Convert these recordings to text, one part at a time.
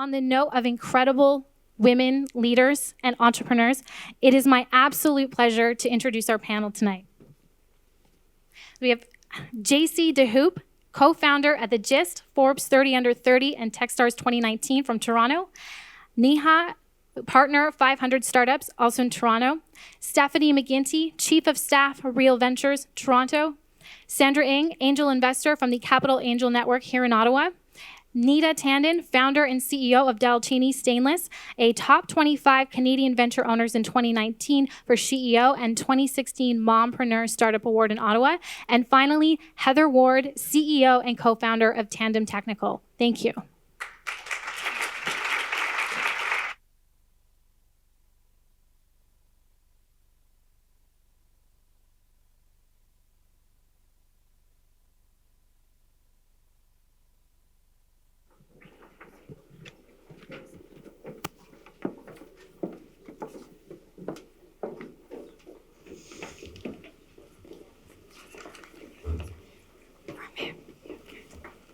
on the note of incredible women leaders and entrepreneurs, it is my absolute pleasure to introduce our panel tonight. We have Jacie deHoop, co-founder at The Gist, Forbes 30 Under 30, and Techstars 2019 from Toronto. Neha, partner, 500 Startups, also in Toronto. Stephanie McGuinty, Chief of Staff, Real Ventures, Toronto. Sandra Ng, angel investor from the Capital Angel Network here in Ottawa. Nita Tandon, founder and CEO of Dalcini Stainless, a top 25 Canadian venture owners in 2019 for SheEO and 2016 Mompreneur Startup Award in Ottawa. And finally, Heather Ward, CEO and co-founder of Tandem Technical. Thank you.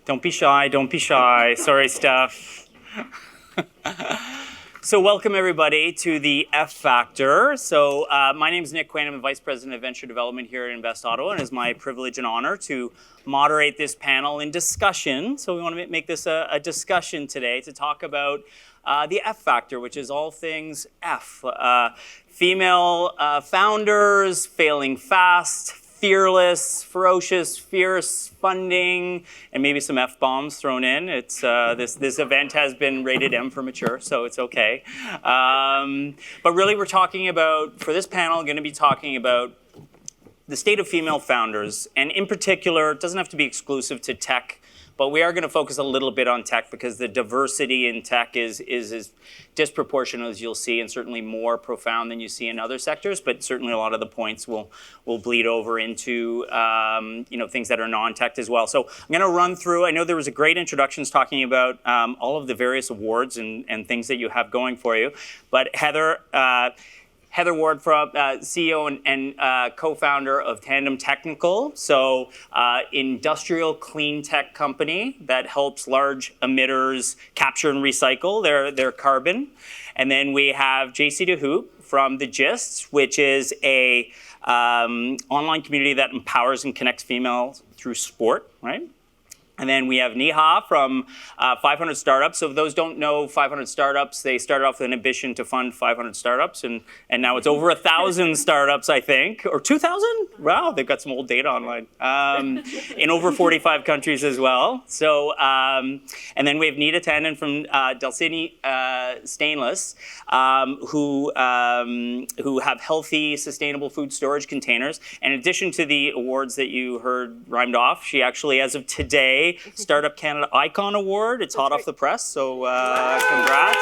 Don't be shy, don't be shy. Sorry, Steph. So welcome everybody to the F Factor. So my name is Nick Quain. I'm the Vice President of Venture Development here at Invest Ottawa, and it's my privilege and honor to moderate this panel in discussion. So we want to make this a discussion today to talk about the F Factor, which is all things F. Female founders, failing fast, fearless, ferocious, fierce, funding, and maybe some F-bombs thrown in. It's this event has been rated M for mature, so it's okay. But really we're talking about, for this panel, going to be talking about the state of female founders. And in particular, it doesn't have to be exclusive to tech, but we are going to focus a little bit on tech because the diversity in tech is as disproportionate as you'll see, and certainly more profound than you see in other sectors. But certainly a lot of the points will bleed over into things that are non-tech as well. So I'm going to run through. I know there was a great introductions talking about all of the various awards and things that you have going for you. But Heather Ward, from CEO and co-founder of Tandem Technical, so industrial clean tech company that helps large emitters capture and recycle their carbon. And then we have Jacie deHoop from The Gist, which is a online community that empowers and connects females through sport, right? And then we have Neha from 500 Startups. So if those don't know 500 Startups, they started off with an ambition to fund 500 startups, and now it's over 1,000 startups, I think, or 2,000? Wow, they've got some old data online. In over 45 countries as well. So, and then we have Nita Tandon from Dalcini Stainless, who have healthy, sustainable food storage containers. And in addition to the awards that you heard rhymed off, she actually, as of today, Startup Canada Icon Award. It's hot off the press, so congrats.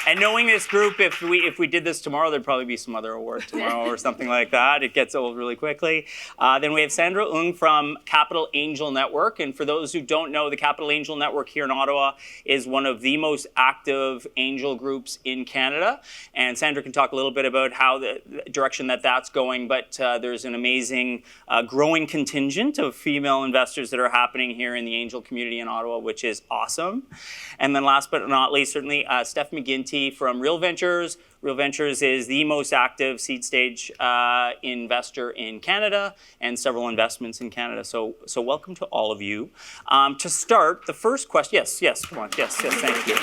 And knowing this group, if we did this tomorrow, there'd probably be some other award tomorrow or something like that. It gets old really quickly. Then we have Sandra Ng from Capital Angel Network. And for those who don't know, the Capital Angel Network here in Ottawa is one of the most active angel groups in Canada. And Sandra can talk a little bit about how the direction that's going. But there's an amazing growing contingent of female investors that are happening here in the angel community in Ottawa, which is awesome. And then last but not least, certainly Steph McGuinty from Real Ventures. Real Ventures is the most active seed stage investor in Canada and several investments in Canada. So welcome to all of you. To start, the first question, yes, come on, yes, thank you.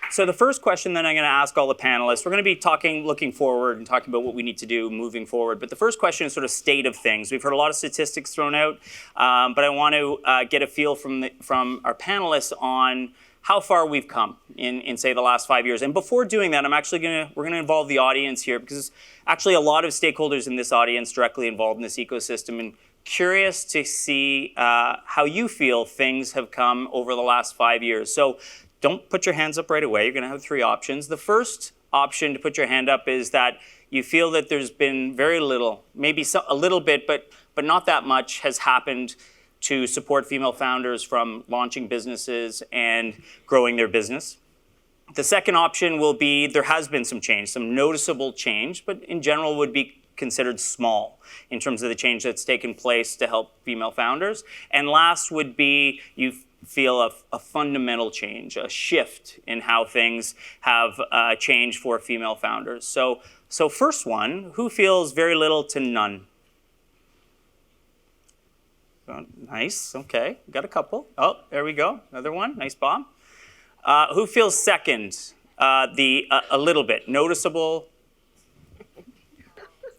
So the first question that I'm going to ask all the panelists, we're going to be looking forward and talking about what we need to do moving forward. But the first question is sort of state of things. We've heard a lot of statistics thrown out, but I want to get a feel from our panelists on how far we've come in say the last 5 years. And before doing that, we're going to involve the audience here, because actually a lot of stakeholders in this audience directly involved in this ecosystem, and curious to see how you feel things have come over the last 5 years. So don't put your hands up right away. You're going to have three options. The first option to put your hand up is that you feel that there's been very little, maybe a little bit, but not that much has happened to support female founders from launching businesses and growing their business. The second option will be there has been some change, some noticeable change, but in general would be considered small in terms of the change that's taken place to help female founders? And last would be you feel a fundamental change, a shift in how things have changed for female founders. So first one, who feels very little to none? Nice, okay, got a couple. Oh, there we go, another one, nice bomb. Who feels second? A little bit, noticeable.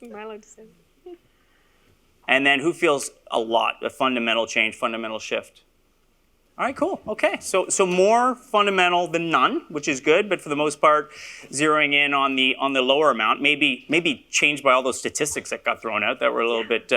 Am I allowed to say that? And then who feels a lot, a fundamental change, fundamental shift? All right, cool. Okay, so more fundamental than none, which is good, but for the most part, zeroing in on the lower amount, maybe changed by all those statistics that got thrown out that were a little bit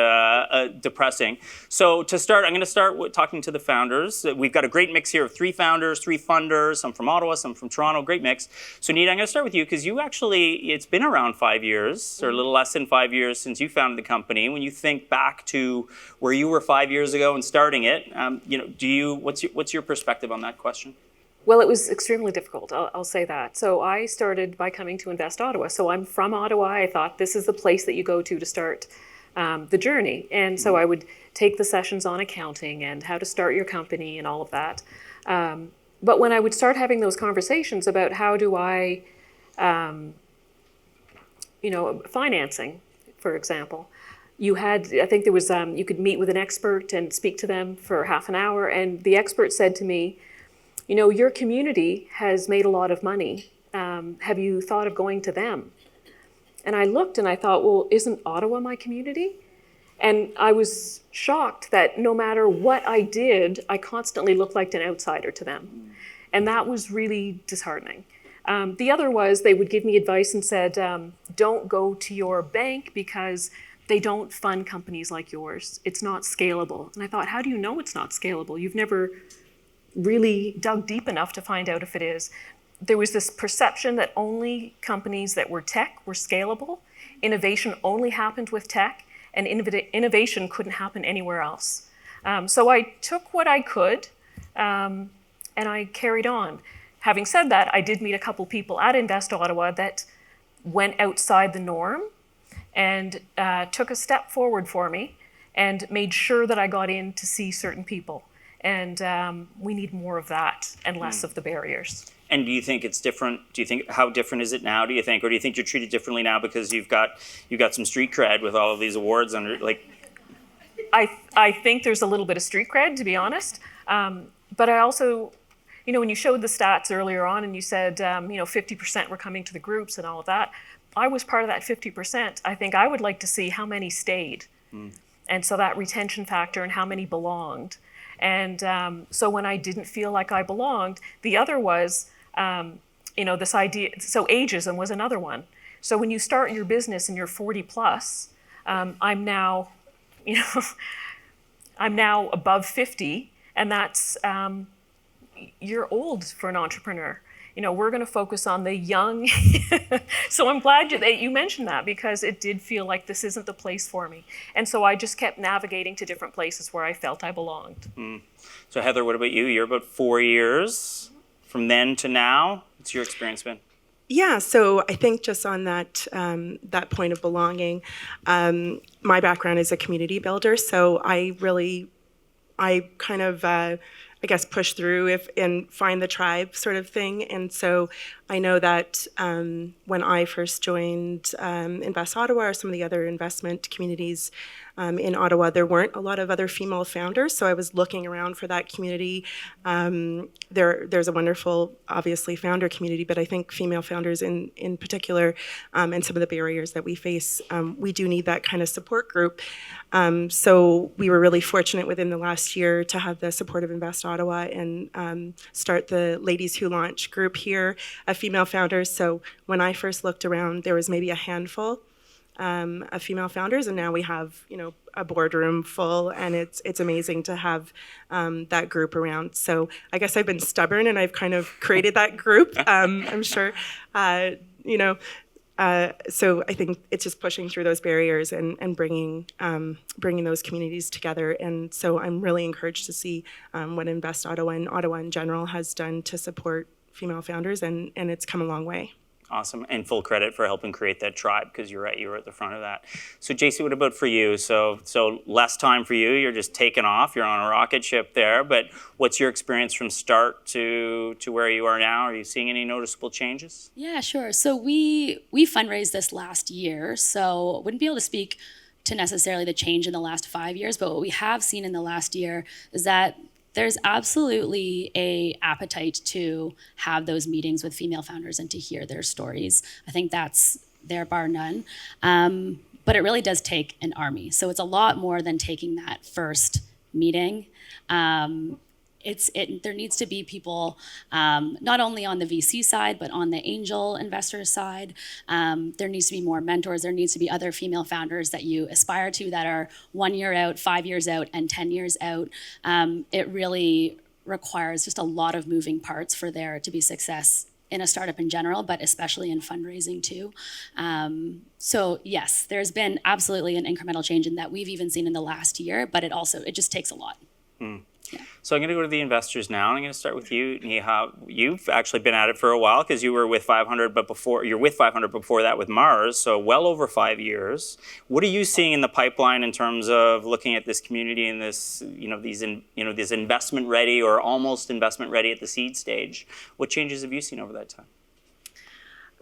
depressing. So to start, I'm going to start with talking to the founders. We've got a great mix here of 3 founders, 3 funders, some from Ottawa, some from Toronto, great mix. So Nita, I'm going to start with you because you actually, it's been around 5 years, or a little less than 5 years since you founded the company. When you think back to where you were 5 years ago and starting it, what's your perspective on that question? Well, it was extremely difficult, I'll say that. So I started by coming to Invest Ottawa. So I'm from Ottawa. I thought this is the place that you go to start the journey. And so I would take the sessions on accounting and how to start your company and all of that. But when I would start having those conversations about how do I, financing, for example, I think there was, you could meet with an expert and speak to them for half an hour. And the expert said to me, your community has made a lot of money. Have you thought of going to them? And I looked and I thought, well, isn't Ottawa my community? And I was shocked that no matter what I did, I constantly looked like an outsider to them. And that was really disheartening. The other was they would give me advice and said, don't go to your bank because they don't fund companies like yours. It's not scalable. And I thought, how do you know it's not scalable? You've never really dug deep enough to find out if it is. There was this perception that only companies that were tech were scalable. Innovation only happened with tech, and innovation couldn't happen anywhere else. So I took what I could, and I carried on. Having said that, I did meet a couple people at Invest Ottawa that went outside the norm and took a step forward for me and made sure that I got in to see certain people. And we need more of that and less of the barriers. And do you think it's different? Do you think, how different is it now, do you think? Or do you think you're treated differently now because you've got some street cred with all of these awards under, like? I think there's a little bit of street cred, to be honest. But I also, when you showed the stats earlier on and you said, 50% were coming to the groups and all of that, I was part of that 50%. I think I would like to see how many stayed. And so that retention factor and how many belonged. And so when I didn't feel like I belonged, the other was, this idea, so ageism was another one. So when you start your business and you're 40 plus, I'm now above 50, and that's, you're old for an entrepreneur. We're going to focus on the young. So I'm glad that you mentioned that because it did feel like this isn't the place for me. And so I just kept navigating to different places where I felt I belonged. So Heather, what about you? You're about 4 years from then to now. What's your experience been? Yeah, so I think just on that that point of belonging, my background is a community builder, so I kind of push through and find the tribe sort of thing. And so I know that when I first joined Invest Ottawa or some of the other investment communities in Ottawa, there weren't a lot of other female founders. So I was looking around for that community. There's a wonderful, obviously, founder community, but I think female founders in particular, and some of the barriers that we face, we do need that kind of support group. So we were really fortunate within the last year to have the support of Invest Ottawa and start the Ladies Who Launch group here of female founders. So when I first looked around, there was maybe a handful of female founders, and now we have a boardroom full, and it's amazing to have that group around. So I guess I've been stubborn, and I've kind of created that group. I'm sure, so I think it's just pushing through those barriers and bringing those communities together. And so I'm really encouraged to see what Invest Ottawa and Ottawa in general has done to support female founders, and it's come a long way. Awesome, and full credit for helping create that tribe, because you're right, you were at the front of that. So Jacie, what about for you? So less time for you, you're just taking off, you're on a rocket ship there, but what's your experience from start to where you are now? Are you seeing any noticeable changes? Yeah, sure. So we fundraised this last year, so wouldn't be able to speak to necessarily the change in the last 5 years, but what we have seen in the last year is that there's absolutely a appetite to have those meetings with female founders and to hear their stories. I think that's there bar none. But it really does take an army. So it's a lot more than taking that first meeting. There needs to be people not only on the VC side, but on the angel investor side. There needs to be more mentors. There needs to be other female founders that you aspire to that are 1 year out, 5 years out, and 10 years out. It really requires just a lot of moving parts for there to be success in a startup in general, but especially in fundraising too. So yes, there's been absolutely an incremental change in that we've even seen in the last year, but it just takes a lot. Yeah. So I'm going to go to the investors now, and I'm going to start with you, Neha. You've actually been at it for a while because you were with 500, but you're with 500 before that with Mars, so well over 5 years. What are you seeing in the pipeline in terms of looking at this community and this, this investment ready or almost investment ready at the seed stage? What changes have you seen over that time?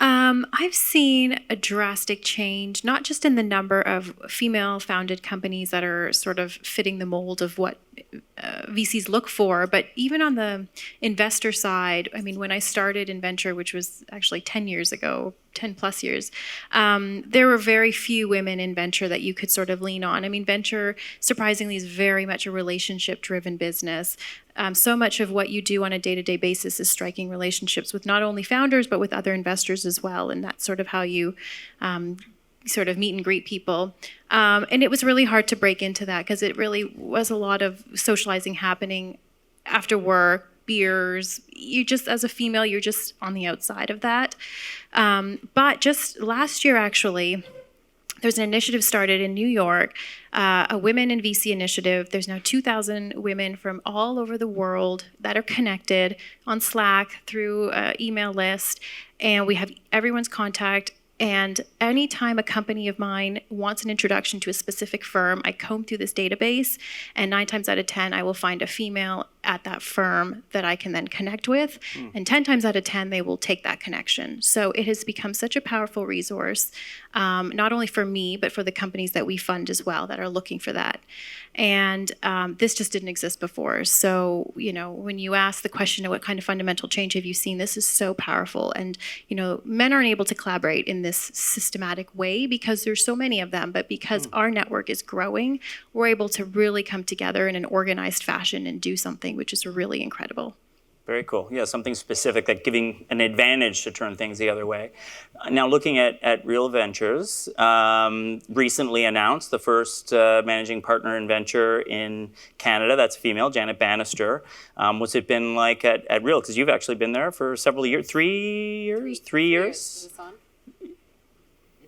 I've seen a drastic change, not just in the number of female-founded companies that are sort of fitting the mold of what VCs look for, but even on the investor side. I mean, when I started in venture, which was actually 10 years ago, 10 plus years, there were very few women in venture that you could sort of lean on. I mean, venture, surprisingly, is very much a relationship-driven business. So much of what you do on a day-to-day basis is striking relationships with not only founders, but with other investors as well. And that's sort of how you sort of meet and greet people. And it was really hard to break into that because it really was a lot of socializing happening after work, beers. You just, as a female, you're just on the outside of that. But just last year, actually, there's an initiative started in New York, a Women in VC initiative. There's now 2,000 women from all over the world that are connected on Slack through an email list, and we have everyone's contact. And anytime a company of mine wants an introduction to a specific firm, I comb through this database, and 9 times out of 10, I will find a female at that firm that I can then connect with. And 10 times out of 10, they will take that connection. So it has become such a powerful resource, not only for me, but for the companies that we fund as well that are looking for that. And this just didn't exist before. So, when you ask the question of what kind of fundamental change have you seen, this is so powerful. And, men aren't able to collaborate in this systematic way because there's so many of them, but because our network is growing, we're able to really come together in an organized fashion and do something which is really incredible. Very cool. Yeah, something specific, like giving an advantage to turn things the other way. Now, looking at Real Ventures, recently announced the first managing partner in venture in Canada. That's female, Janet Bannister. What's it been like at Real? Because you've actually been there for several years, 3 years? 3 years? Is this on?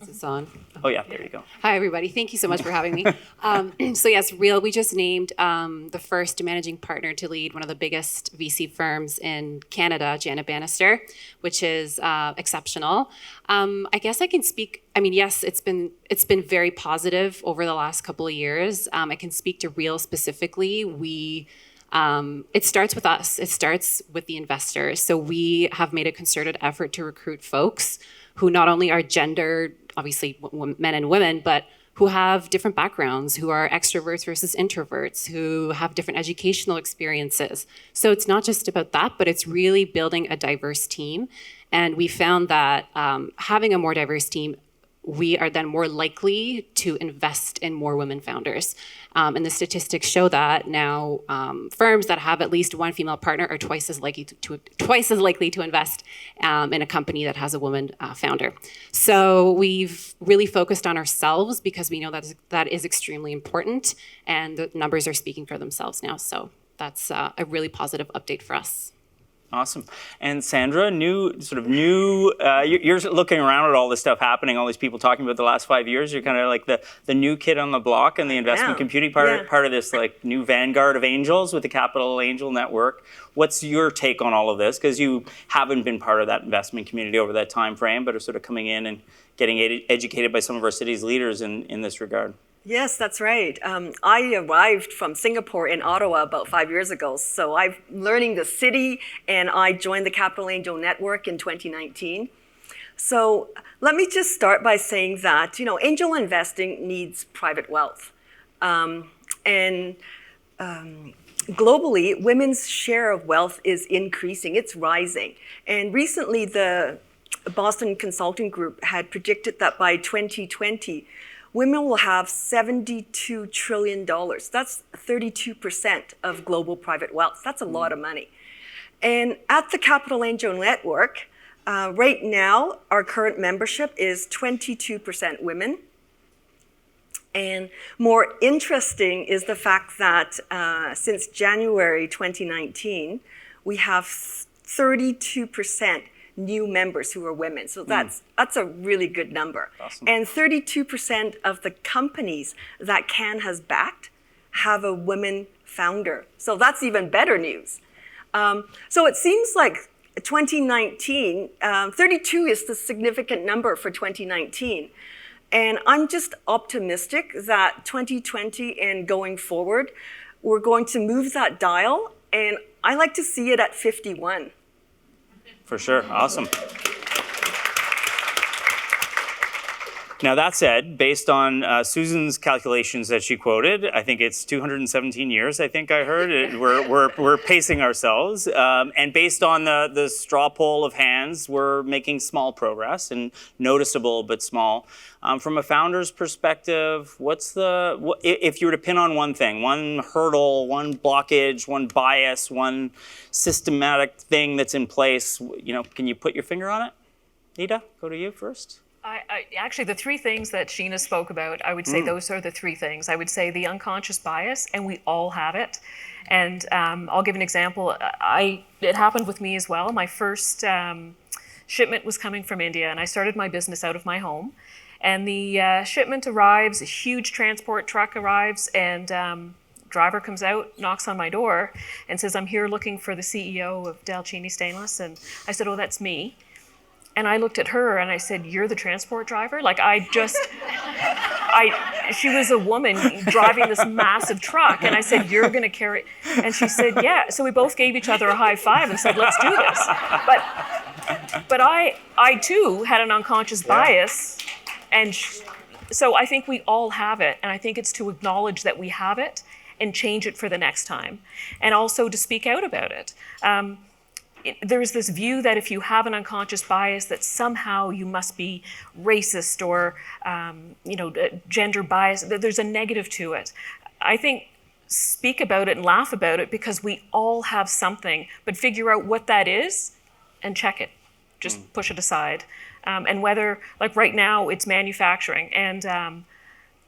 Is this on? Oh, yeah, there you go. Hi, everybody. Thank you so much for having me. So yes, Real, we just named the first managing partner to lead one of the biggest VC firms in Canada, Janet Bannister, which is exceptional. I guess I can speak, yes, it's been very positive over the last couple of years. I can speak to Real specifically. It starts with us. It starts with the investors. So we have made a concerted effort to recruit folks who not only are gendered, obviously men and women, but who have different backgrounds, who are extroverts versus introverts, who have different educational experiences. So it's not just about that, but it's really building a diverse team. And we found that having a more diverse team, we are then more likely to invest in more women founders. And the statistics show that now firms that have at least one female partner are twice as likely to invest in a company that has a woman founder. So we've really focused on ourselves because we know that is extremely important, and the numbers are speaking for themselves now. So that's a really positive update for us. Awesome. And Sandra, you're looking around at all this stuff happening, all these people talking about the last 5 years. You're kind of like the new kid on the block and the investment computing part of this like new vanguard of angels with the Capital Angel Network. What's your take on all of this? Because you haven't been part of that investment community over that time frame, but are sort of coming in and getting educated by some of our city's leaders in this regard. Yes, that's right. I arrived from Singapore in Ottawa about 5 years ago. So I'm learning the city, and I joined the Capital Angel Network in 2019. So let me just start by saying that, angel investing needs private wealth. Globally, women's share of wealth is increasing, it's rising. And recently, the Boston Consulting Group had predicted that by 2020, women will have $72 trillion. That's 32% of global private wealth. That's a lot of money. And at the Capital Angel Network, right now, our current membership is 22% women. And more interesting is the fact that since January 2019, we have 32% new members who are women. So that's a really good number. Awesome. And 32% of the companies that Cannes has backed have a women founder. So that's even better news. So it seems like 2019, 32 is the significant number for 2019. And I'm just optimistic that 2020 and going forward, we're going to move that dial. And I like to see it at 51. For sure. Awesome. Now, that said, based on Susan's calculations that she quoted, I think it's 217 years, I think I heard. We're pacing ourselves. And based on the straw poll of hands, we're making small progress and noticeable but small. From a founder's perspective, if you were to pin on one thing, one hurdle, one blockage, one bias, one systematic thing that's in place, can you put your finger on it? Nita, go to you first. Actually, the three things that Sheena spoke about, I would say those are the three things. I would say the unconscious bias, and we all have it. And I'll give an example. It happened with me as well. My first shipment was coming from India, and I started my business out of my home. And the shipment arrives, a huge transport truck arrives, and driver comes out, knocks on my door, and says, "I'm here looking for the CEO of Dalcini Stainless." And I said, "Oh, that's me." And I looked at her and I said, "You're the transport driver?" Like she was a woman driving this massive truck. And I said, "You're going to carry," and she said, "Yeah." So we both gave each other a high five and said, "Let's do this." But I too had an unconscious bias. And so I think we all have it. And I think it's to acknowledge that we have it and change it for the next time. And also to speak out about it. There's this view that if you have an unconscious bias, that somehow you must be racist or, gender bias. There's a negative to it. I think speak about it and laugh about it because we all have something, but figure out what that is and check it. Just push it aside. And whether, like right now, it's manufacturing. And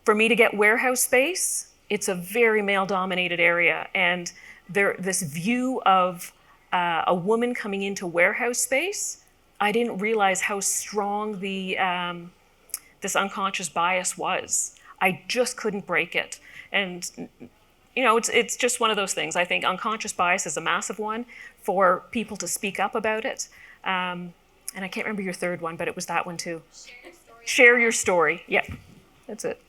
for me to get warehouse space, it's a very male-dominated area. And this view of a woman coming into warehouse space, I didn't realize how strong this unconscious bias was. I just couldn't break it. And it's just one of those things. I think unconscious bias is a massive one for people to speak up about it. And I can't remember your third one, but it was that one too. Share your story. Yeah, that's it.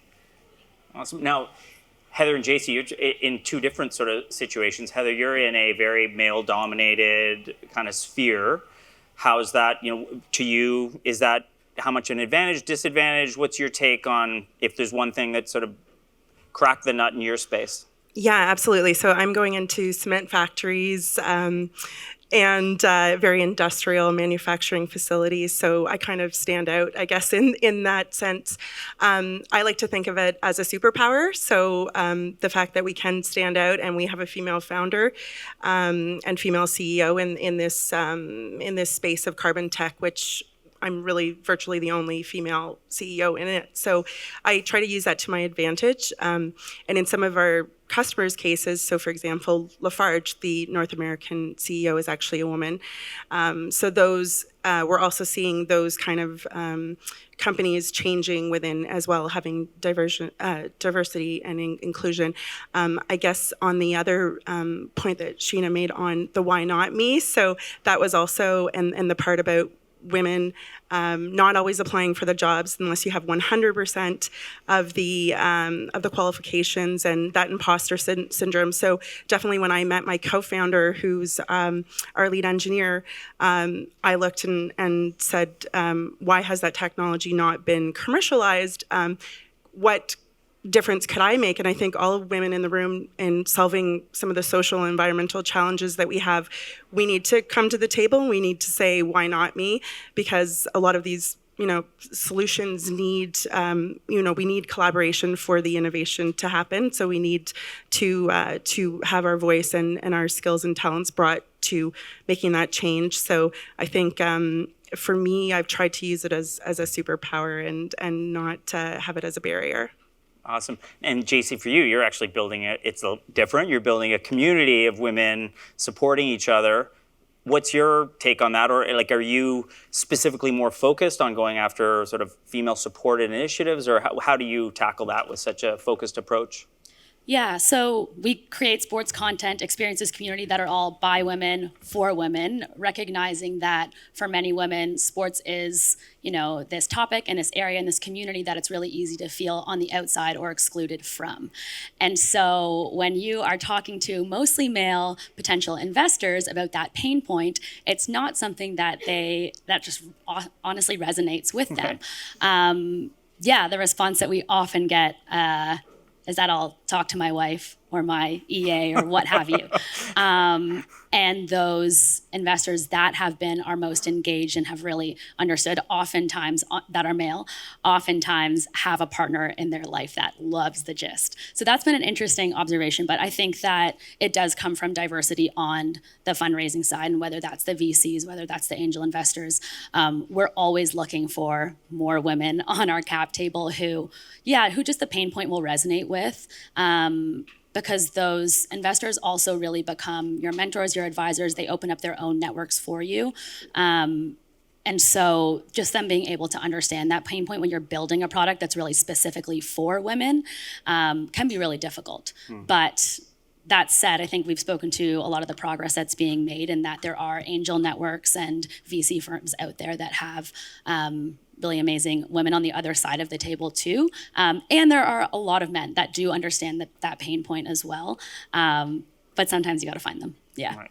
Awesome. Now, Heather and Jacie, you're in two different sort of situations. Heather, you're in a very male-dominated kind of sphere. How is that, to you? Is that how much an advantage, disadvantage? What's your take on if there's one thing that sort of cracked the nut in your space? Yeah, absolutely. So I'm going into cement factories and very industrial manufacturing facilities. So I kind of stand out, I guess, in that sense. I like to think of it as a superpower. So the fact that we can stand out and we have a female founder and female CEO in this space of carbon tech, which I'm really virtually the only female CEO in it. So I try to use that to my advantage. And in some of our customers' cases, so for example, Lafarge, the North American CEO, is actually a woman. So those, we're also seeing those kind of companies changing within as well, having diversity and inclusion. I guess on the other point that Sheena made on the why not me, so that was also, and the part about women not always applying for the jobs unless you have 100% of the qualifications, and that imposter syndrome. So definitely when I met my co-founder, who's our lead engineer, I looked and said, why has that technology not been commercialized? What difference could I make? And I think all of women in the room, in solving some of the social and environmental challenges that we have, we need to come to the table and we need to say, why not me? Because a lot of these, solutions need, we need collaboration for the innovation to happen. So we need to have our voice and our skills and talents brought to making that change. So I think for me, I've tried to use it as a superpower and not have it as a barrier. Awesome. And Jacie, for you, you're actually building it's different. You're building a community of women supporting each other. What's your take on that? Or are you specifically more focused on going after sort of female supported initiatives, or how do you tackle that with such a focused approach? Yeah, so we create sports content, experiences, community that are all by women, for women, recognizing that for many women, sports is, this topic and this area and this community that it's really easy to feel on the outside or excluded from. And so when you are talking to mostly male potential investors about that pain point, it's not something that just honestly resonates with them. The response that we often get is that I'll talk to my wife or my EA or what have you. And those investors that have been our most engaged and have really understood, oftentimes that are male, oftentimes have a partner in their life that loves the gist. So that's been an interesting observation, but I think that it does come from diversity on the fundraising side, and whether that's the VCs, whether that's the angel investors, we're always looking for more women on our cap table who just the pain point will resonate with. Because those investors also really become your mentors, your advisors. They open up their own networks for you. And so just them being able to understand that pain point when you're building a product that's really specifically for women can be really difficult. But that said, I think we've spoken to a lot of the progress that's being made, and that there are angel networks and VC firms out there that have really amazing women on the other side of the table too. And there are a lot of men that do understand that pain point as well. But sometimes you got to find them. Yeah. Right.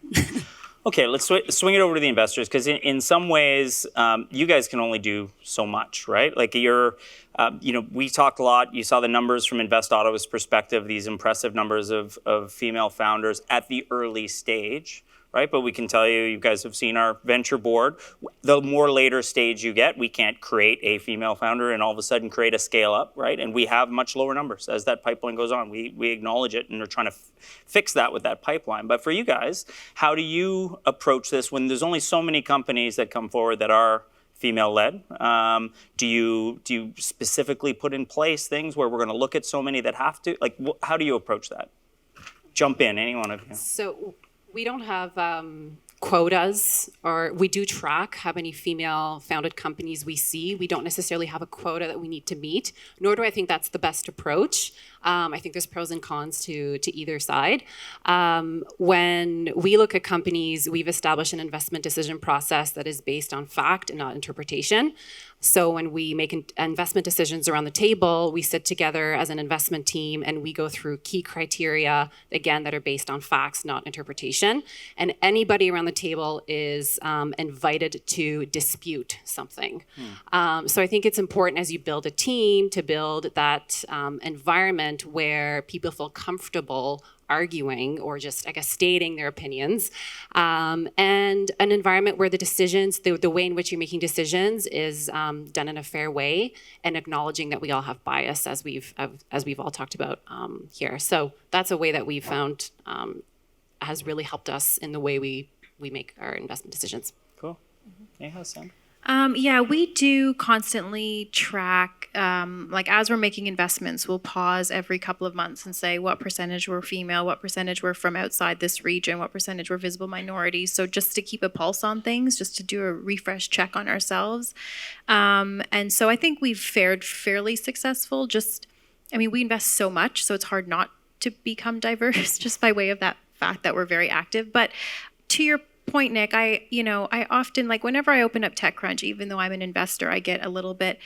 Okay, let's swing it over to the investors, because in some ways, you guys can only do so much, right? We talked a lot. You saw the numbers from Invest Ottawa's perspective, these impressive numbers of female founders at the early stage, right? But we can tell you guys have seen our venture board. The more later stage you get, we can't create a female founder and all of a sudden create a scale up, right? And we have much lower numbers as that pipeline goes on. We acknowledge it, and we're trying to fix that with that pipeline. But for you guys, how do you approach this when there's only so many companies that come forward that are female-led? Do you specifically put in place things where we're going to look at so many that have to? How do you approach that? Jump in, any one of you. So we don't have quotas, or we do track how many female-founded companies we see. We don't necessarily have a quota that we need to meet, nor do I think that's the best approach. I think there's pros and cons to either side. When we look at companies, we've established an investment decision process that is based on fact and not interpretation. So when we make investment decisions around the table, we sit together as an investment team and we go through key criteria, again, that are based on facts, not interpretation. And anybody around the table is invited to dispute something. So I think it's important as you build a team to build that environment where people feel comfortable arguing or just, stating their opinions, and an environment where the decisions, the way in which you're making decisions is done in a fair way, and acknowledging that we all have bias, as we've all talked about here. So that's a way that we've found has really helped us in the way we make our investment decisions. Cool. Neha, Sandra? Yeah, we do constantly track, like as we're making investments, we'll pause every couple of months and say what percentage were female, what percentage were from outside this region, what percentage were visible minorities. So just to keep a pulse on things, just to do a refresh check on ourselves. And so I think we've fared fairly successful. We invest so much, so it's hard not to become diverse just by way of that fact that we're very active. But to your point, Nick, I often, like whenever I open up TechCrunch, even though I'm an investor, I get a little bit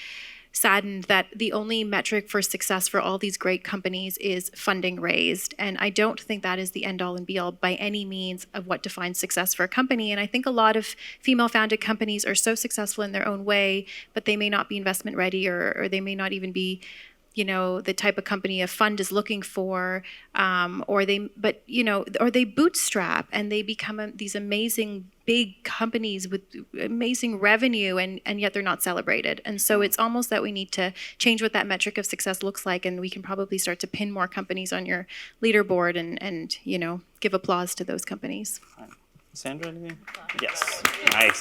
saddened that the only metric for success for all these great companies is funding raised. And I don't think that is the end all and be all by any means of what defines success for a company. And I think a lot of female founded companies are so successful in their own way, but they may not be investment ready, or they may not even be the type of company a fund is looking for, or they bootstrap and they become these amazing big companies with amazing revenue, and yet they're not celebrated. And so it's almost that we need to change what that metric of success looks like, and we can probably start to pin more companies on your leaderboard and give applause to those companies. Sandra, anything? Yes. Nice.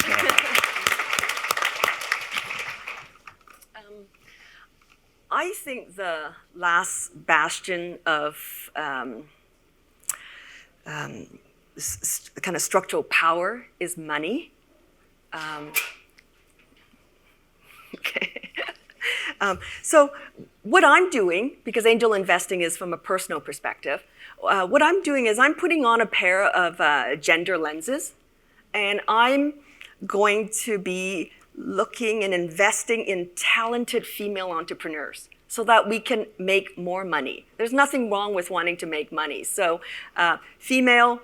I think the last bastion of kind of structural power is money. Okay. So what I'm doing, because angel investing is from a personal perspective, what I'm doing is I'm putting on a pair of gender lenses, and I'm going to be looking and investing in talented female entrepreneurs so that we can make more money. There's nothing wrong with wanting to make money. So female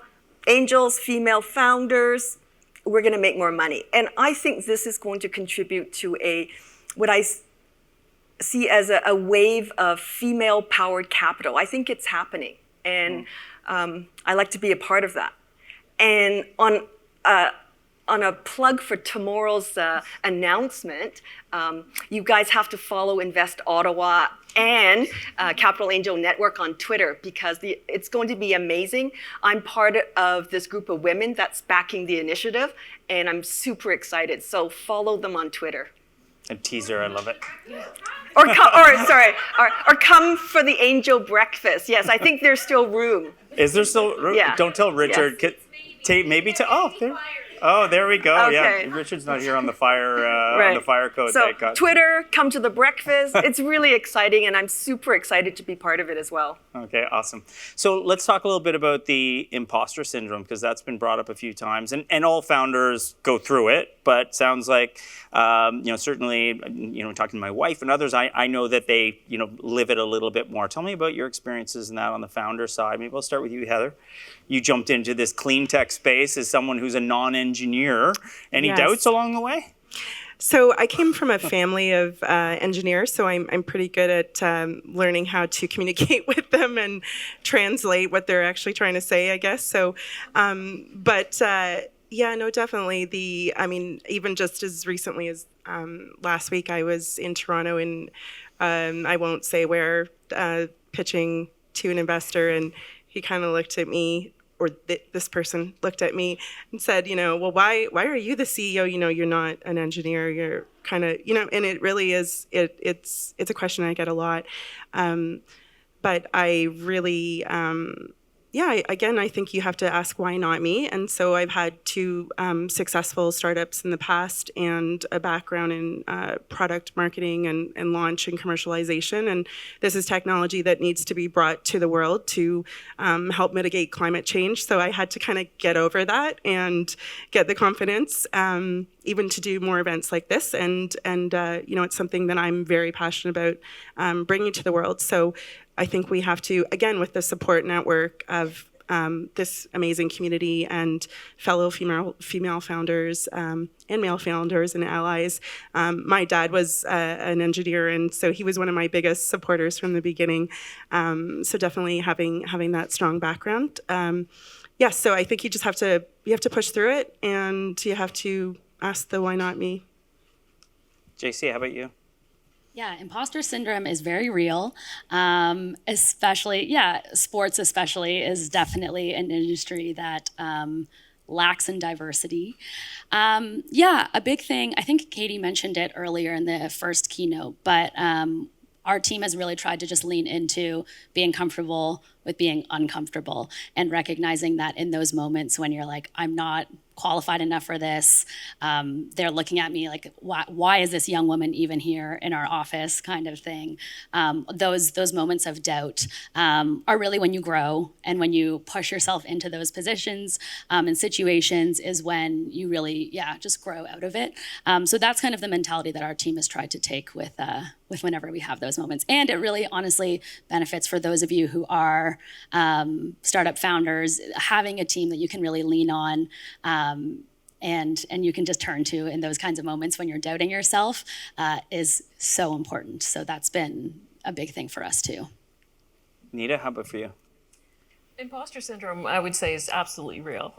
angels, female founders, we're going to make more money. And I think this is going to contribute to what I see as a wave of female-powered capital. I think it's happening, and I like to be a part of that. And on a plug for tomorrow's announcement, you guys have to follow Invest Ottawa and Capital Angel Network on Twitter, because it's going to be amazing. I'm part of this group of women that's backing the initiative, and I'm super excited. So follow them on Twitter. A teaser, I love it. Or come for the angel breakfast. Yes, I think there's still room. Is there still room? Yeah. Don't tell Richard. Yes. There we go. Okay. Yeah, Richard's not here on the fire Right. on the fire code. So Thank God. Twitter, come to the breakfast. It's really exciting, and I'm super excited to be part of it as well. Okay, awesome. So let's talk a little bit about the imposter syndrome, because that's been brought up a few times, and all founders go through it. But sounds like, certainly, talking to my wife and others, I know that they, live it a little bit more. Tell me about your experiences in that on the founder side. Maybe we'll start with you, Heather. You jumped into this clean tech space as someone who's a non-engineer. Any Yes. doubts along the way? So I came from a family of engineers, so I'm pretty good at learning how to communicate with them and translate what they're actually trying to say, I guess. So, yeah, no, definitely. Even just as recently as last week, I was in Toronto, and I won't say where, pitching to an investor, and he kind of looked at me, or this person looked at me and said, well, why are you the CEO? You're not an engineer. You're kind of, and it really is. It's a question I get a lot, but I really. I think you have to ask why not me. And so I've had two successful startups in the past and a background in product marketing and launch and commercialization. And this is technology that needs to be brought to the world to help mitigate climate change. So I had to kind of get over that and get the confidence even to do more events like this. And it's something that I'm very passionate about bringing to the world. So I think we have to, again, with the support network of this amazing community and fellow female founders and male founders and allies. My dad was an engineer, and so he was one of my biggest supporters from the beginning. So definitely having that strong background. So I think you have to push through it, and you have to ask the why not me. Jacie, how about you? Yeah, imposter syndrome is very real, especially, sports especially is definitely an industry that lacks in diversity. Yeah, a big thing, I think Katie mentioned it earlier in the first keynote, but our team has really tried to just lean into being comfortable with being uncomfortable and recognizing that in those moments when you're like, I'm not qualified enough for this, they're looking at me like, why is this young woman even here in our office, kind of thing. Those moments of doubt are really when you grow, and when you push yourself into those positions and situations is when you really, just grow out of it. So that's kind of the mentality that our team has tried to take with whenever we have those moments. And it really honestly benefits for those of you who are startup founders, having a team that you can really lean on and you can just turn to in those kinds of moments when you're doubting yourself is so important. So that's been a big thing for us too. Nita, how about for you? Impostor syndrome, I would say, is absolutely real.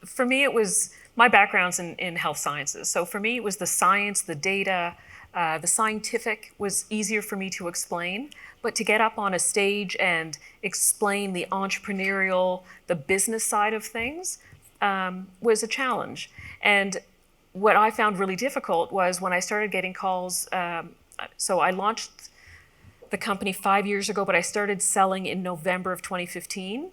For me, it was, my background's in health sciences. So for me, it was the science, the data, the scientific was easier for me to explain. But to get up on a stage and explain the entrepreneurial, the business side of things was a challenge. And what I found really difficult was when I started getting calls. So I launched the company 5 years ago, but I started selling in November of 2015.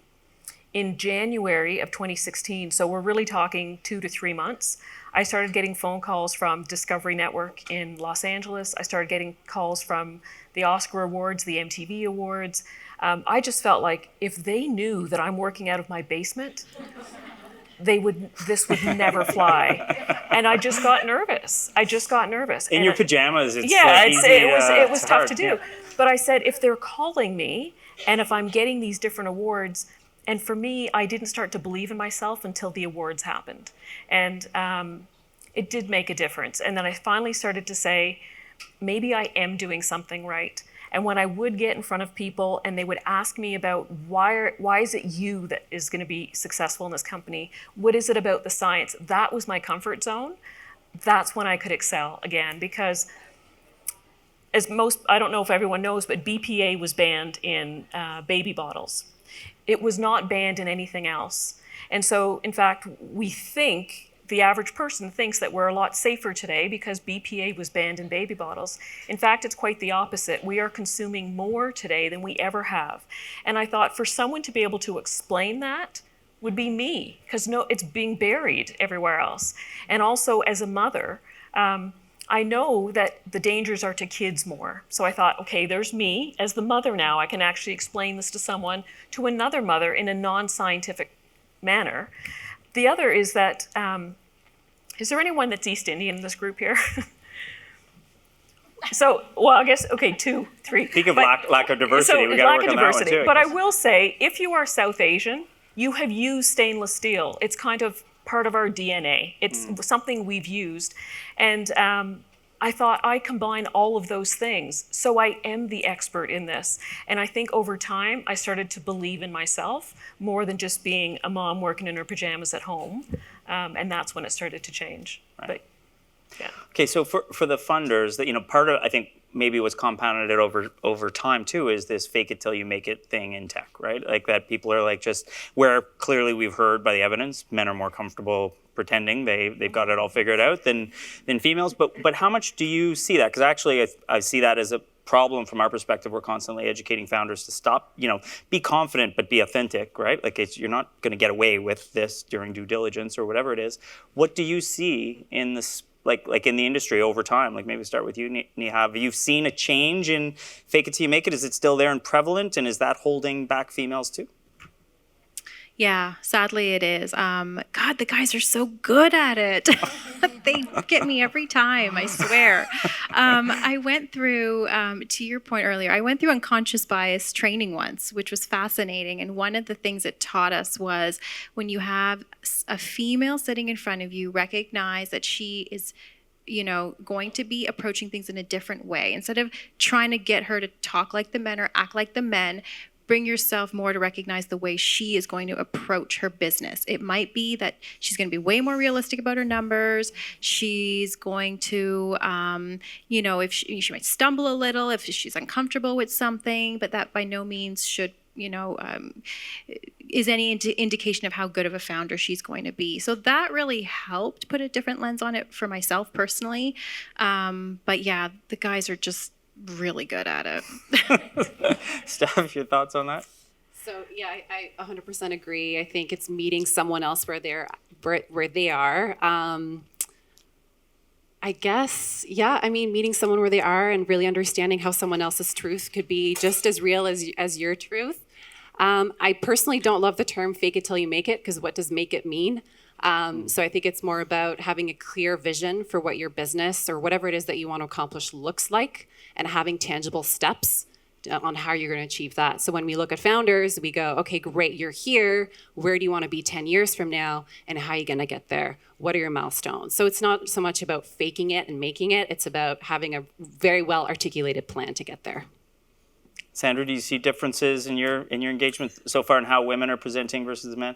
In January of 2016, so we're really talking 2 to 3 months, I started getting phone calls from Discovery Network in Los Angeles. I started getting calls from the Oscar Awards, the MTV Awards. I just felt like if they knew that I'm working out of my basement, this would never fly. And I just got nervous. In your pajamas, it's it was tough hard. to do. Yeah. But I said, if they're calling me and if I'm getting these different awards, and for me, I didn't start to believe in myself until the awards happened. And it did make a difference. And then I finally started to say, maybe I am doing something right. And when I would get in front of people and they would ask me about why is it you that is going to be successful in this company? What is it about the science? That was my comfort zone. That's when I could excel again, because I don't know if everyone knows, but BPA was banned in baby bottles. It was not banned in anything else. And so, in fact, the average person thinks that we're a lot safer today because BPA was banned in baby bottles. In fact, it's quite the opposite. We are consuming more today than we ever have. And I thought for someone to be able to explain that would be me, because it's being buried everywhere else. And also as a mother, I know that the dangers are to kids more. So I thought, okay, there's me as the mother now. I can actually explain this to another mother in a non-scientific manner. The other is that, is there anyone that's East Indian in this group here? So, well, I guess, okay, 2, 3. Speak of lack of diversity, we got to work on that one too. But I will say, if you are South Asian, you have used stainless steel. It's kind of part of our DNA. It's something we've used. And I thought I combine all of those things. So I am the expert in this. And I think over time, I started to believe in myself more than just being a mom working in her pajamas at home. And that's when it started to change. Right. But, yeah. Okay, so for the funders, that part of, I think, maybe what's compounded it over time too is this fake it till you make it thing in tech, right? Like that people are like just where clearly we've heard by the evidence, men are more comfortable pretending they've got it all figured out than females. But how much do you see that? Because actually I see that as a problem from our perspective. We're constantly educating founders to stop, be confident but be authentic, right? Like you're not going to get away with this during due diligence or whatever it is. What do you see in this? Like in the industry over time, like maybe start with you, Neha. Have you seen a change in fake it till you make it? Is it still there and prevalent? And is that holding back females too? Yeah, sadly it is. God, the guys are so good at it. They get me every time, I swear. I went through, to your point earlier, I went through unconscious bias training once, which was fascinating. And one of the things it taught us was when you have a female sitting in front of you, recognize that she is going to be approaching things in a different way. Instead of trying to get her to talk like the men or act like the men, bring yourself more to recognize the way she is going to approach her business. It might be that she's going to be way more realistic about her numbers. She's going to, if she might stumble a little if she's uncomfortable with something, but that by no means should is any indication of how good of a founder she's going to be. So that really helped put a different lens on it for myself personally. But yeah, the guys are just really good at it. Steph, your thoughts on that? So yeah, I 100% agree. I think it's meeting someone else where they are. I guess, yeah, I mean, meeting someone where they are and really understanding how someone else's truth could be just as real as your truth. I personally don't love the term fake it till you make it, because what does make it mean? So I think it's more about having a clear vision for what your business or whatever it is that you want to accomplish looks like, and having tangible steps on how you're going to achieve that. So when we look at founders, we go, okay, great, you're here. Where do you want to be 10 years from now? And how are you going to get there? What are your milestones? So it's not so much about faking it and making it. It's about having a very well articulated plan to get there. Sandra, do you see differences in your engagement so far in how women are presenting versus men?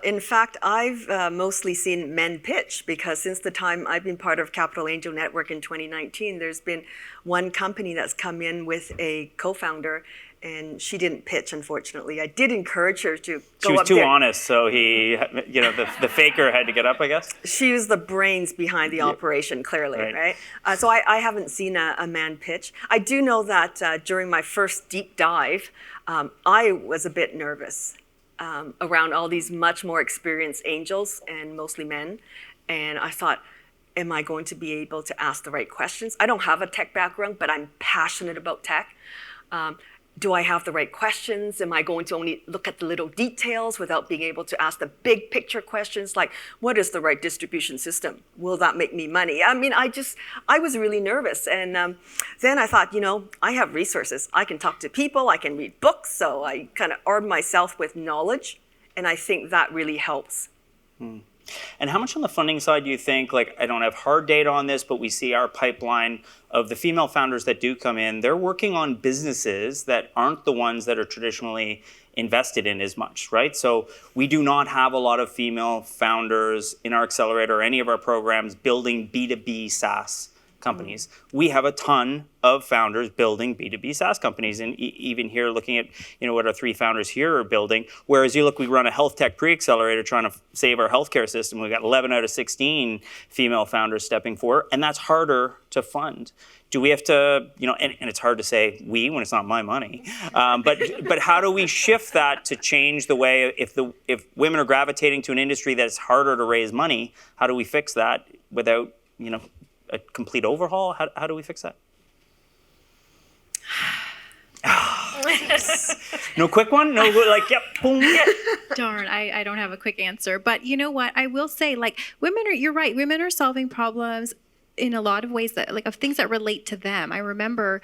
In fact, I've mostly seen men pitch, because since the time I've been part of Capital Angel Network in 2019, there's been one company that's come in with a co-founder, and she didn't pitch, unfortunately. I did encourage her to go up there. She was too honest, so the faker had to get up, I guess? She was the brains behind the operation, clearly, right? So I haven't seen a man pitch. I do know that during my first deep dive, I was a bit nervous. Around all these much more experienced angels, and mostly men. And I thought, am I going to be able to ask the right questions? I don't have a tech background, but I'm passionate about tech. Do I have the right questions? Am I going to only look at the little details without being able to ask the big picture questions, like, what is the right distribution system? Will that make me money? I mean, I was really nervous. And then I thought, I have resources. I can talk to people, I can read books. So I kind of armed myself with knowledge. And I think that really helps. And how much on the funding side do you think, like, I don't have hard data on this, but we see our pipeline of the female founders that do come in, they're working on businesses that aren't the ones that are traditionally invested in as much, right? So we do not have a lot of female founders in our accelerator or any of our programs building B2B SaaS companies. We have a ton of founders building B2B SaaS companies, and even here looking at what our 3 founders here are building. Whereas we run a health tech pre-accelerator trying to save our healthcare system. We've got 11 out of 16 female founders stepping forward, and that's harder to fund. Do we have to, and it's hard to say we when it's not my money, but how do we shift that to change the way, if women are gravitating to an industry that's harder to raise money, how do we fix that without, a complete overhaul? How do we fix that? No quick one? No, yep, boom. Darn, I don't have a quick answer. But you know what? I will say, you're right. Women are solving problems in a lot of ways of things that relate to them. I remember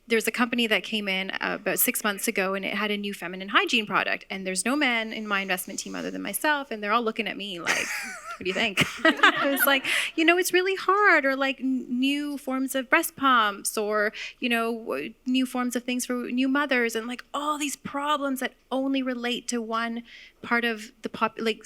there's a company that came in about 6 months ago, and it had a new feminine hygiene product. And there's no men in my investment team other than myself. And they're all looking at me like, what do you think? I was like, it's really hard. Or new forms of breast pumps, or, new forms of things for new mothers, and all these problems that only relate to one part of the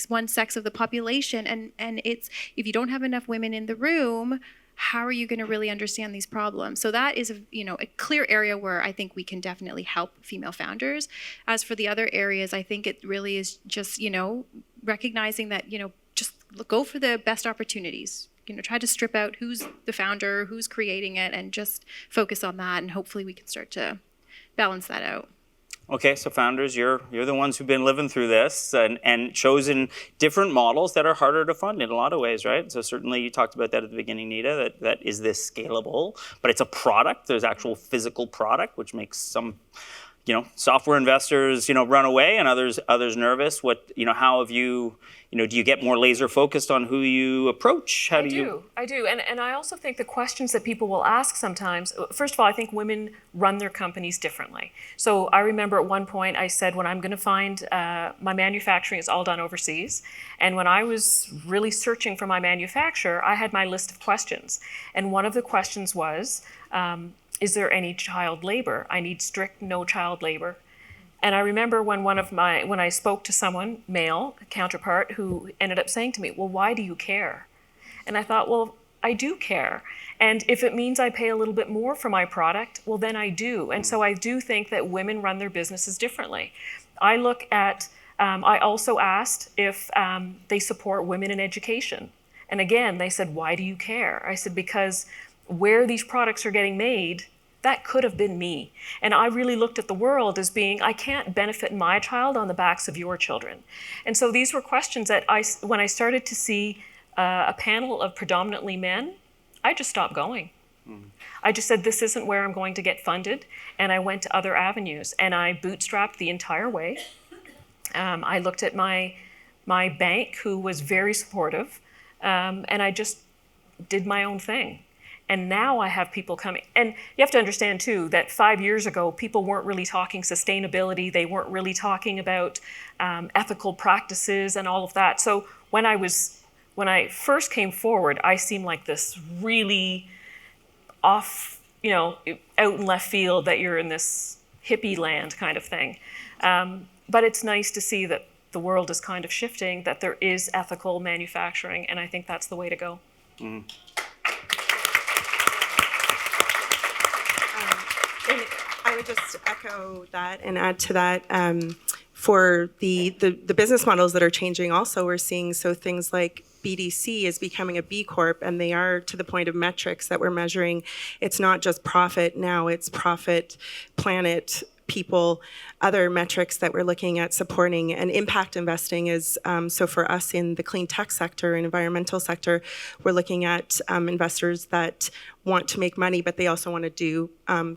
one sex of the population. And it's, if you don't have enough women in the room, how are you going to really understand these problems? So that is a clear area where I think we can definitely help female founders. As for the other areas, I think it really is just, recognizing that, just go for the best opportunities. Try to strip out who's the founder, who's creating it, and just focus on that. And hopefully we can start to balance that out. Okay, so founders, you're the ones who've been living through this and chosen different models that are harder to fund in a lot of ways, right? So certainly you talked about that at the beginning, Nita, that is this scalable, but it's a product. There's actual physical product, which makes some, software investors, run away, and others nervous. How have you, do you get more laser focused on who you approach? I do. And I also think the questions that people will ask sometimes, first of all, I think women run their companies differently. So I remember at one point I said, when I'm going to find, my manufacturing is all done overseas. And when I was really searching for my manufacturer, I had my list of questions. And one of the questions was, is there any child labor? I need strict no child labor. And I remember when when I spoke to someone, male counterpart, who ended up saying to me, well, why do you care? And I thought, well, I do care. And if it means I pay a little bit more for my product, well, then I do. And so I do think that women run their businesses differently. I look at, I also asked if they support women in education. And again, they said, why do you care? I said, because where these products are getting made, that could have been me. And I really looked at the world as being, I can't benefit my child on the backs of your children. And so these were questions that when I started to see a panel of predominantly men, I just stopped going. I just said, this isn't where I'm going to get funded. And I went to other avenues and I bootstrapped the entire way. I looked at my bank, who was very supportive, and I just did my own thing. And now I have people coming. And you have to understand too, that 5 years ago, people weren't really talking sustainability. They weren't really talking about ethical practices and all of that. So when I first came forward, I seemed like this really off, out in left field, that you're in this hippie land kind of thing. But it's nice to see that the world is kind of shifting, that there is ethical manufacturing, and I think that's the way to go. And I would just echo that and add to that. For the business models that are changing also, we're seeing things like BDC is becoming a B Corp, and they are to the point of metrics that we're measuring. It's not just profit now, it's profit, planet, people, other metrics that we're looking at supporting. And impact investing is, so for us in the clean tech sector and environmental sector, we're looking at investors that want to make money, but they also want to do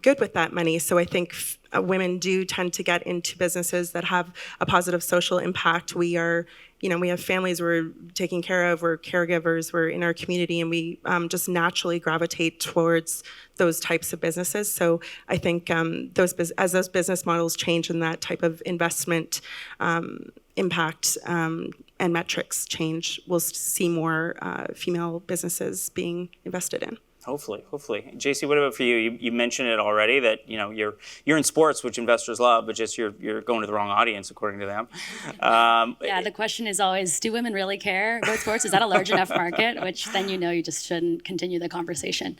good with that money. So I think women do tend to get into businesses that have a positive social impact. We are, we have families we're taking care of, we're caregivers, we're in our community, and we just naturally gravitate towards those types of businesses. So I think as those business models change and that type of investment impact and metrics change, we'll see more female businesses being invested in. Hopefully. Jacie, what about for you? You mentioned it already that you're in sports, which investors love, but just you're going to the wrong audience according to them. Yeah, the question is always, do women really care about sports? Is that a large enough market? Which then you just shouldn't continue the conversation.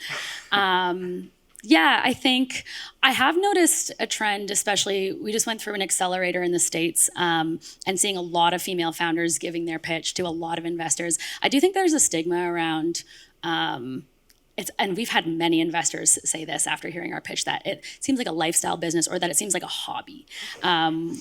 Yeah, I think I have noticed a trend, especially we just went through an accelerator in the States and seeing a lot of female founders giving their pitch to a lot of investors. I do think there's a stigma around and we've had many investors say this after hearing our pitch, that it seems like a lifestyle business or that it seems like a hobby,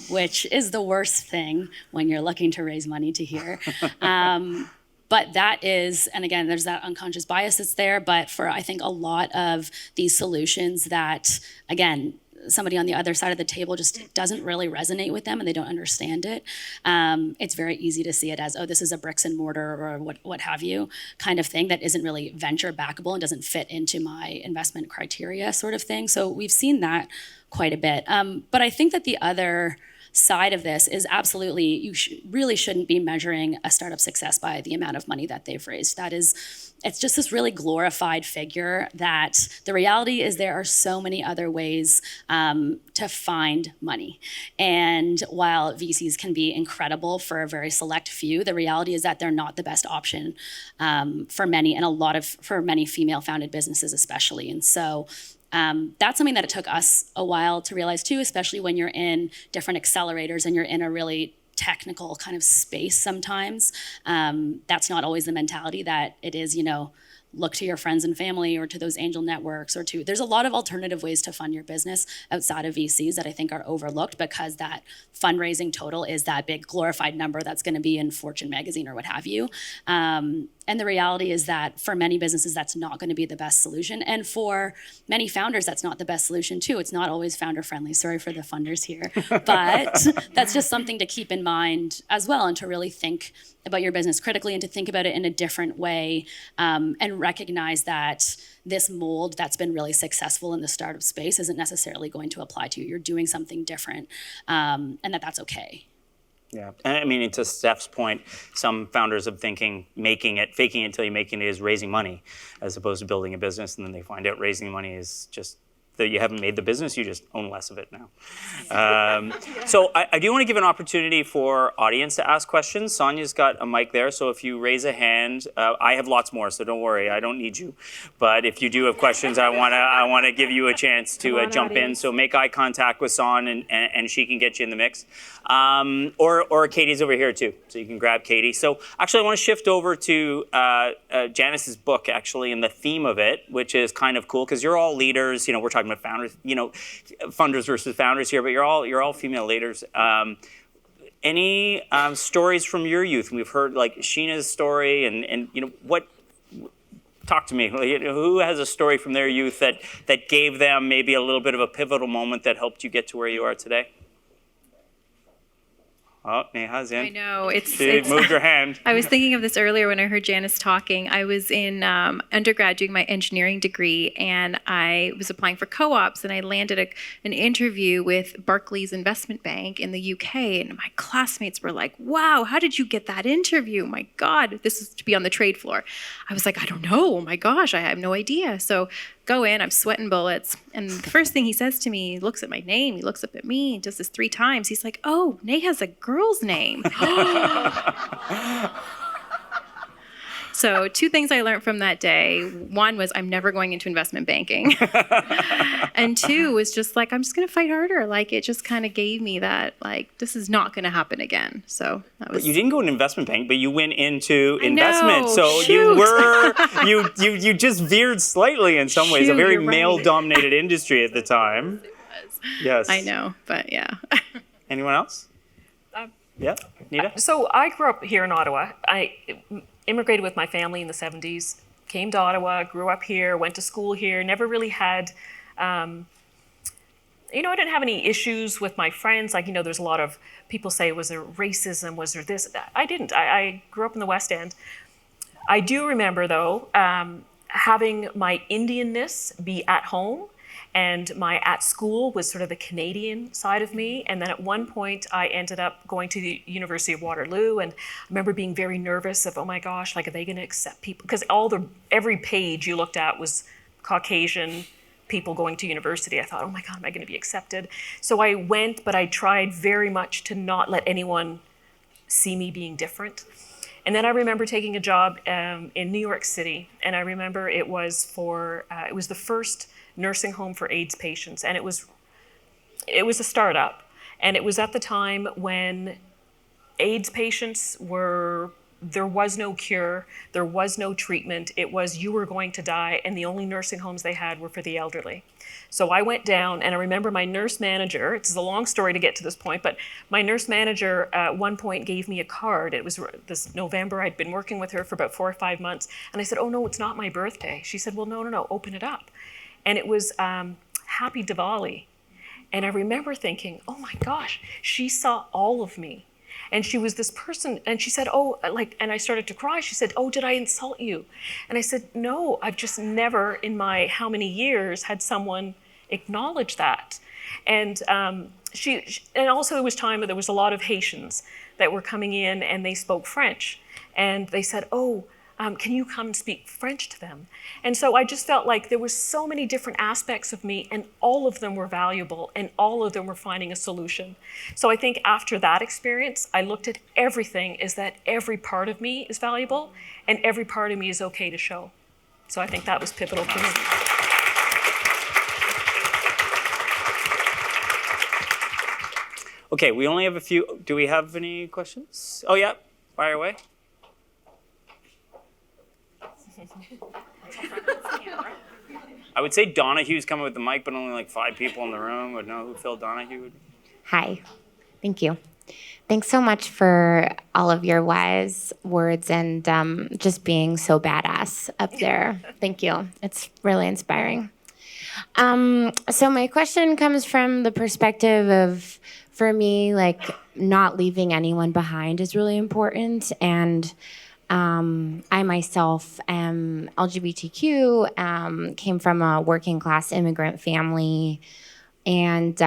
which is the worst thing when you're looking to raise money to hear. But that is, and again, there's that unconscious bias that's there, but for I think a lot of these solutions that, again, somebody on the other side of the table just doesn't really resonate with them and they don't understand it. It's very easy to see it as, oh, this is a bricks and mortar or what have you kind of thing that isn't really venture backable and doesn't fit into my investment criteria sort of thing. So we've seen that quite a bit. But I think that the other side of this is absolutely, you really shouldn't be measuring a startup success by the amount of money that they've raised. It's just this really glorified figure that the reality is there are so many other ways to find money. And while VCs can be incredible for a very select few, the reality is that they're not the best option for many, and for many female-founded businesses especially. And so that's something that it took us a while to realize too, especially when you're in different accelerators and you're in a really technical kind of space sometimes. That's not always the mentality that it is, look to your friends and family or to those angel networks there's a lot of alternative ways to fund your business outside of VCs that I think are overlooked because that fundraising total is that big glorified number that's going to be in Fortune magazine or what have you. And the reality is that for many businesses, that's not going to be the best solution. And for many founders, that's not the best solution too. It's not always founder friendly. Sorry for the funders here. But that's just something to keep in mind as well, and to really think about your business critically and to think about it in a different way and recognize that this mold that's been really successful in the startup space isn't necessarily going to apply to you. You're doing something different and that's okay. Yeah, and I mean, to Steph's point, some founders of faking it till you make it is raising money, as opposed to building a business, and then they find out raising money is just that you haven't made the business, you just own less of it now. So I do want to give an opportunity for audience to ask questions. Sonia's got a mic there, so if you raise a hand, I have lots more, so don't worry, I don't need you. But if you do have questions, I want to give you a chance to jump in. So make eye contact with Son, and she can get you in the mix. Or Katie's over here too, so you can grab Katie. So actually, I want to shift over to Janice's book, actually, and the theme of it, which is kind of cool because you're all leaders. We're talking about founders, funders versus founders here, but you're all female leaders. Any stories from your youth? We've heard like Sheena's story, and what. Talk to me. Who has a story from their youth that gave them maybe a little bit of a pivotal moment that helped you get to where you are today? Oh, Neha's in. I know. She moved her hand. I was thinking of this earlier when I heard Janice talking. I was in undergrad doing my engineering degree, and I was applying for co-ops, and I landed an interview with Barclays Investment Bank in the UK, and my classmates were like, wow, how did you get that interview? My God, this is to be on the trade floor. I was like, I don't know. Oh my gosh, I have no idea. So go in, I'm sweating bullets. And the first thing he says to me, he looks at my name, he looks up at me, does this 3 times. He's like, oh, Neha's a girl's name. So 2 things I learned from that day. 1 was I'm never going into investment banking. And 2 was just like, I'm just going to fight harder. Like, it just kind of gave me that, like, this is not going to happen again. So that was. But you didn't go into investment bank, but you went into investment. know, So shoot. you just veered slightly in some ways. A Shoot, very you're right. male-dominated industry at the time. Yes. I know, but yeah. Anyone else? Yeah, Nita? So I grew up here in Ottawa. I immigrated with my family in the 70s, came to Ottawa, grew up here, went to school here, never really had, I didn't have any issues with my friends. Like, there's a lot of people say, was there racism? Was there this? I didn't. I grew up in the West End. I do remember, though, having my Indianness be at home, and my at school was sort of the Canadian side of me. And then at one point, I ended up going to the University of Waterloo. And I remember being very nervous of, oh my gosh, like, are they going to accept people? Because every page you looked at was Caucasian people going to university. I thought, oh my God, am I going to be accepted? So I went, but I tried very much to not let anyone see me being different. And then I remember taking a job in New York City. And I remember it was the first nursing home for AIDS patients, and it was a startup, and it was at the time when AIDS patients there was no cure, there was no treatment. It was you were going to die, and the only nursing homes they had were for the elderly. So I went down, and I remember my nurse manager, it's a long story to get to this point, but my nurse manager at one point gave me a card. It was this November. I'd been working with her for about 4 or 5 months, and I said, oh no, it's not my birthday. She said, well, no, open it up. And it was Happy Diwali. And I remember thinking, oh my gosh, she saw all of me. And she was this person, and she said, and I started to cry. She said, oh, did I insult you? And I said, no, I've just never in my how many years had someone acknowledge that. And and also it was time that there was a lot of Haitians that were coming in, and they spoke French. And they said, can you come and speak French to them? And so I just felt like there was so many different aspects of me, and all of them were valuable, and all of them were finding a solution. So I think after that experience, I looked at everything as that every part of me is valuable, and every part of me is okay to show. So I think that was pivotal for me. Okay, we only have a few. Do we have any questions? Oh yeah, fire away. I would say Donahue's coming with the mic, but only like 5 people in the room would know who Phil Donahue would be. Hi, thank you. Thanks so much for all of your wise words and just being so badass up there. Thank you. It's really inspiring. So my question comes from the perspective of, for me, like, not leaving anyone behind is really important. And I myself am LGBTQ, came from a working class immigrant family, and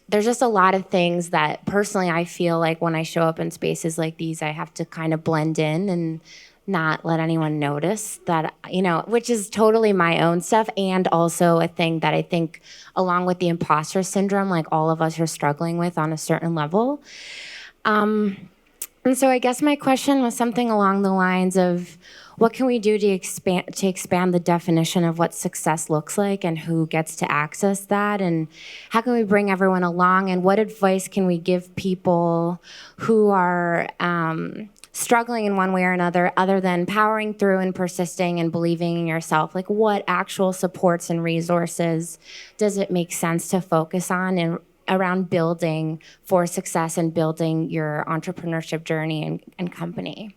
there's just a lot of things that personally I feel like when I show up in spaces like these, I have to kind of blend in, and not let anyone notice that, which is totally my own stuff, and also a thing that I think, along with the imposter syndrome, like all of us are struggling with on a certain level. And so I guess my question was something along the lines of, what can we do to expand the definition of what success looks like and who gets to access that? And how can we bring everyone along? And what advice can we give people who are struggling in one way or another, other than powering through and persisting and believing in yourself? Like, what actual supports and resources does it make sense to focus on and around building for success and building your entrepreneurship journey and company?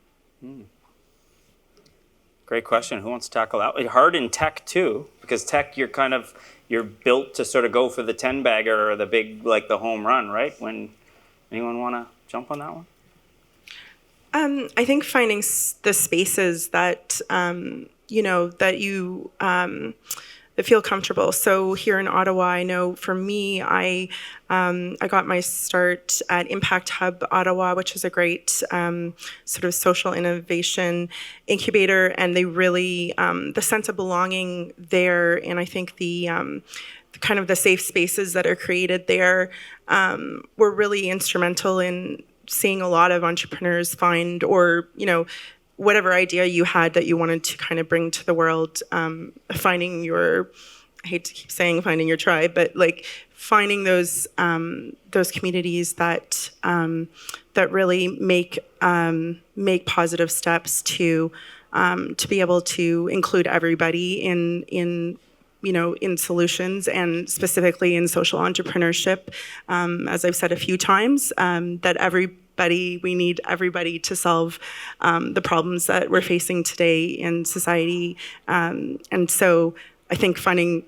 Great question. Who wants to tackle that? It's hard in tech too, because tech, you're built to sort of go for the 10 bagger or the big, like the home run, right? Anyone want to jump on that one? I think finding the spaces that that feel comfortable. So here in Ottawa, I know for me, I got my start at Impact Hub Ottawa, which is a great sort of social innovation incubator, and they really the sense of belonging there, and I think the kind of the safe spaces that are created there were really instrumental in seeing a lot of entrepreneurs find, or whatever idea you had that you wanted to kind of bring to the world, finding your, I hate to keep saying finding your tribe, but like finding those communities that that really make positive steps to be able to include everybody in solutions, and specifically in social entrepreneurship. As I've said a few times, that we need everybody to solve the problems that we're facing today in society. And so I think finding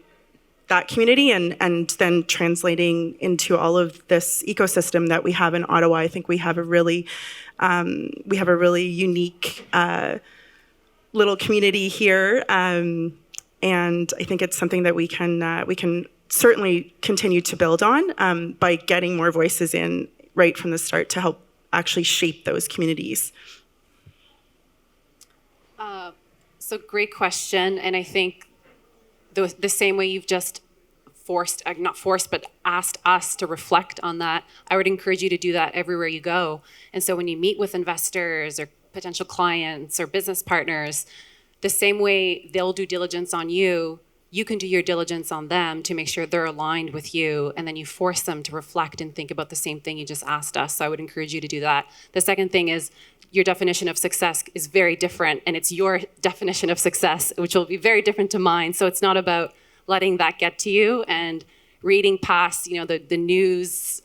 that community and then translating into all of this ecosystem that we have in Ottawa, I think we have a really unique little community here. And I think it's something that we can certainly continue to build on by getting more voices in right from the start to help actually shape those communities. So great question, and I think the same way you've just asked us to reflect on that, I would encourage you to do that everywhere you go. And so when you meet with investors or potential clients or business partners, the same way they'll do diligence on you, you can do your diligence on them to make sure they're aligned with you, and then you force them to reflect and think about the same thing you just asked us. So I would encourage you to do that. The second thing is, your definition of success is very different, and it's your definition of success, which will be very different to mine. So it's not about letting that get to you and reading past, the news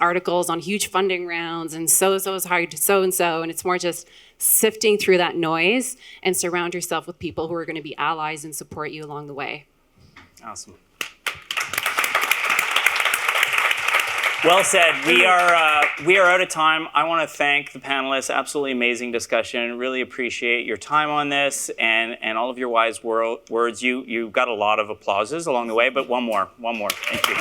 articles on huge funding rounds and so-and-so is hired to so-and-so, and it's more just sifting through that noise and surround yourself with people who are going to be allies and support you along the way. Awesome. Well said. We are out of time. I want to thank the panelists. Absolutely amazing discussion. Really appreciate your time on this and all of your wise words. You got a lot of applauses along the way, but one more. Thank you.